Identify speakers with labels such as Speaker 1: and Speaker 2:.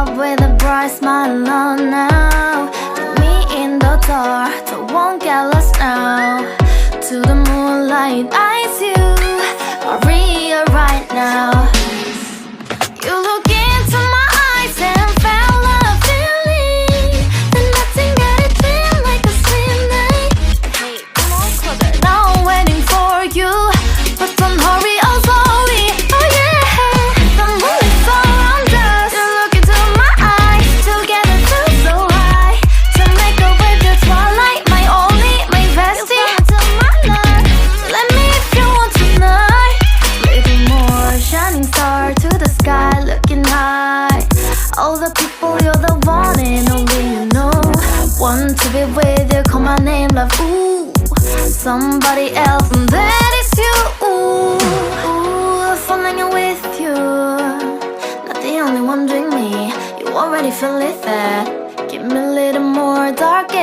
Speaker 1: up with a bright smile on now. Put me in the dark, so won't get lost now. To the moonlight, eyes you, Maria right now. You look into my eyes and felt a feeling that nothing got it feel like a slim night. Hey, come on closer. Now I'm waiting for you, but don't hurry, oh slowly. Oh yeah, the moonlight surrounds us. You look into my eyes, together feel so right. To make a way the twilight, my only, my bestie. You come into my life, let me if you want tonight. Little more shining star to the sky, looking high. All the people, you're the one and only you know. Want to be with you, call my name, love, ooh. Somebody else, and that is you, ooh. Falling with you, not the only one doing me. You already feel it there. Give me a little more dark and